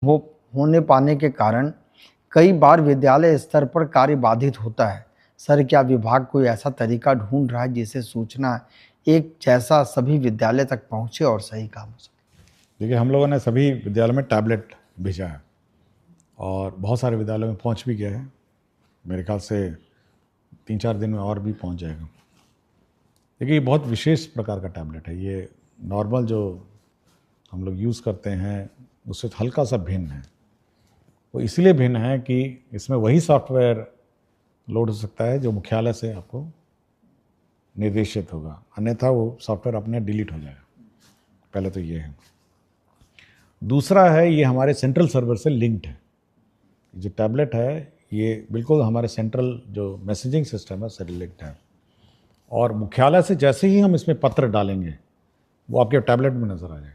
हो होने पाने के कारण कई बार विद्यालय स्तर पर कार्य बाधित होता है। सर, क्या विभाग कोई ऐसा तरीका ढूंढ रहा है जिससे सूचना एक जैसा सभी विद्यालय तक पहुंचे और सही काम हो सके? देखिए, हम लोगों ने सभी विद्यालयों में टैबलेट भेजा है और बहुत सारे विद्यालयों में पहुंच भी गया है। मेरे ख्याल से 3-4 दिन में और भी पहुंच जाएगा। देखिए, ये बहुत विशेष प्रकार का टैबलेट है। ये नॉर्मल जो हम लोग यूज़ करते हैं उससे हल्का सा भिन्न है। वो इसलिए भिन्न है कि इसमें वही सॉफ्टवेयर लोड हो सकता है जो मुख्यालय से आपको निर्देशित होगा, अन्यथा वो सॉफ्टवेयर अपने डिलीट हो जाएगा। पहले तो ये है। दूसरा है, ये हमारे सेंट्रल सर्वर से लिंक्ड है। जो टैबलेट है ये बिल्कुल हमारे सेंट्रल जो मैसेजिंग सिस्टम है उससे लिंक्ड है, और मुख्यालय से जैसे ही हम इसमें पत्र डालेंगे वो आपके टैबलेट में नज़र आ जाएगा।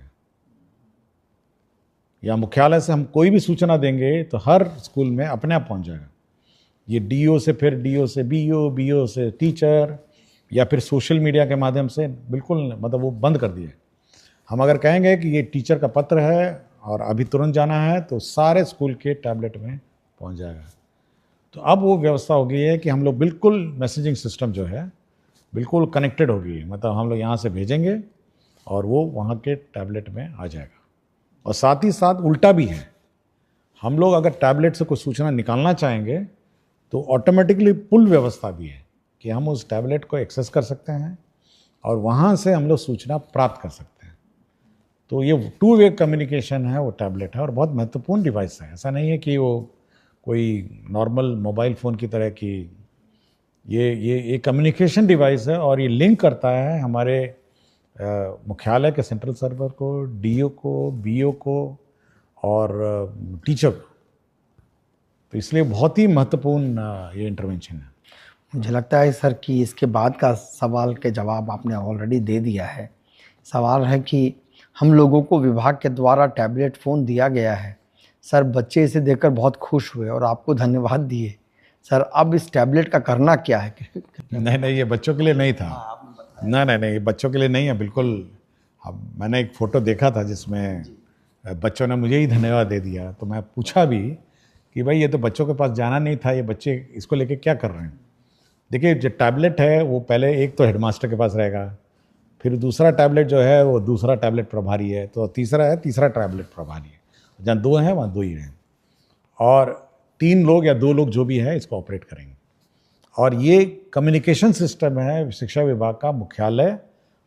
या मुख्यालय से हम कोई भी सूचना देंगे तो हर स्कूल में अपने आप पहुंच जाएगा। ये डीओ से, फिर डीओ से बीओ, बीओ से टीचर, या फिर सोशल मीडिया के माध्यम से बिल्कुल मतलब वो बंद कर दिए। हम अगर कहेंगे कि ये टीचर का पत्र है और अभी तुरंत जाना है तो सारे स्कूल के टैबलेट में पहुंच जाएगा। तो अब वो व्यवस्था हो गई है कि हम लोग बिल्कुल मैसेजिंग सिस्टम जो है बिल्कुल कनेक्टेड हो गई है। मतलब हम लोग यहाँ से भेजेंगे और वो वहाँ के टैबलेट में आ जाएगा। और साथ ही साथ उल्टा भी है, हम लोग अगर टैबलेट से कोई सूचना निकालना चाहेंगे तो ऑटोमेटिकली पुल व्यवस्था भी है कि हम उस टैबलेट को एक्सेस कर सकते हैं और वहाँ से हम लोग सूचना प्राप्त कर सकते हैं। तो ये 2 वे कम्युनिकेशन है, वो टैबलेट है और बहुत महत्वपूर्ण डिवाइस है। ऐसा नहीं है कि वो कोई नॉर्मल मोबाइल फ़ोन की तरह की, ये कम्युनिकेशन डिवाइस है और ये लिंक करता है हमारे मुख्यालय के सेंट्रल सर्वर को, डीओ को, बीओ को और टीचर को। तो इसलिए बहुत ही महत्वपूर्ण ये इंटरवेंशन है। मुझे लगता है सर कि इसके बाद का सवाल के जवाब आपने ऑलरेडी दे दिया है। सवाल है कि हम लोगों को विभाग के द्वारा टैबलेट फ़ोन दिया गया है। सर, बच्चे इसे देखकर बहुत खुश हुए और आपको धन्यवाद दिए। सर, अब इस टैबलेट का करना क्या है? नहीं, ये बच्चों के लिए नहीं था। नहीं, ये बच्चों के लिए नहीं है बिल्कुल। अब मैंने एक फ़ोटो देखा था जिसमें बच्चों ने मुझे ही धन्यवाद दे दिया, तो मैं पूछा भी कि भाई ये तो बच्चों के पास जाना नहीं था, ये बच्चे इसको लेके क्या कर रहे हैं। देखिए, जो टैबलेट है वो पहले एक तो हेडमास्टर के पास रहेगा, फिर दूसरा टैबलेट जो है वो दूसरा टैबलेट प्रभारी है, तो तीसरा टैबलेट प्रभारी है। जहाँ 2 हैं वहाँ 2 ही हैं, और 3 लोग या 2 लोग जो भी है इसको ऑपरेट करेंगे। और ये कम्युनिकेशन सिस्टम है शिक्षा विभाग का मुख्यालय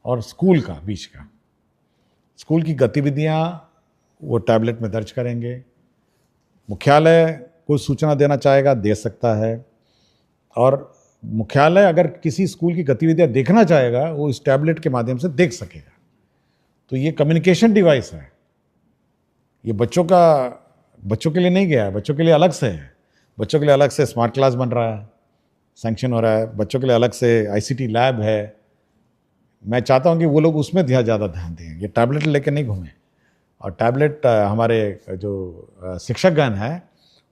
और स्कूल का बीच का। स्कूल की गतिविधियाँ वो टैबलेट में दर्ज करेंगे। मुख्यालय कोई सूचना देना चाहेगा दे सकता है, और मुख्यालय अगर किसी स्कूल की गतिविधियाँ देखना चाहेगा वो इस टैबलेट के माध्यम से देख सकेगा। तो ये कम्युनिकेशन डिवाइस है। ये बच्चों के लिए नहीं गया है, बच्चों के लिए अलग से है। बच्चों के लिए अलग से स्मार्ट क्लास बन रहा है, सैंक्शन हो रहा है। बच्चों के लिए अलग से आईसीटी लैब है। मैं चाहता हूँ कि वो लोग उसमें ज़्यादा ध्यान दें, ये टैबलेट लेकर नहीं घूमें। और टैबलेट हमारे जो शिक्षकगण हैं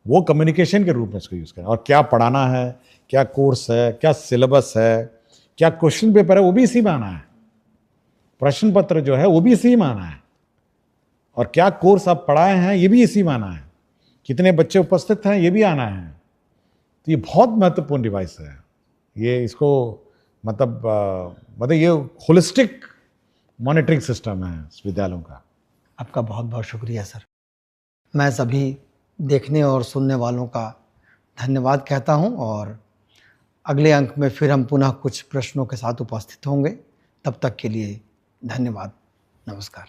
वो कम्युनिकेशन के रूप में इसको यूज़ करें। और क्या पढ़ाना है, क्या कोर्स है, क्या सिलेबस है, क्या क्वेश्चन पेपर है, वो भी इसी में आना है। प्रश्न पत्र जो है वो भी इसी में आना है, और क्या कोर्स आप पढ़ाए हैं ये भी इसी में आना है। कितने बच्चे उपस्थित हैं ये भी आना है। तो ये बहुत महत्वपूर्ण डिवाइस है। ये इसको मतलब ये होलिस्टिक मॉनिटरिंग सिस्टम है विद्यालयों का। आपका बहुत बहुत शुक्रिया सर। मैं सभी देखने और सुनने वालों का धन्यवाद कहता हूं, और अगले अंक में फिर हम पुनः कुछ प्रश्नों के साथ उपस्थित होंगे। तब तक के लिए धन्यवाद। नमस्कार।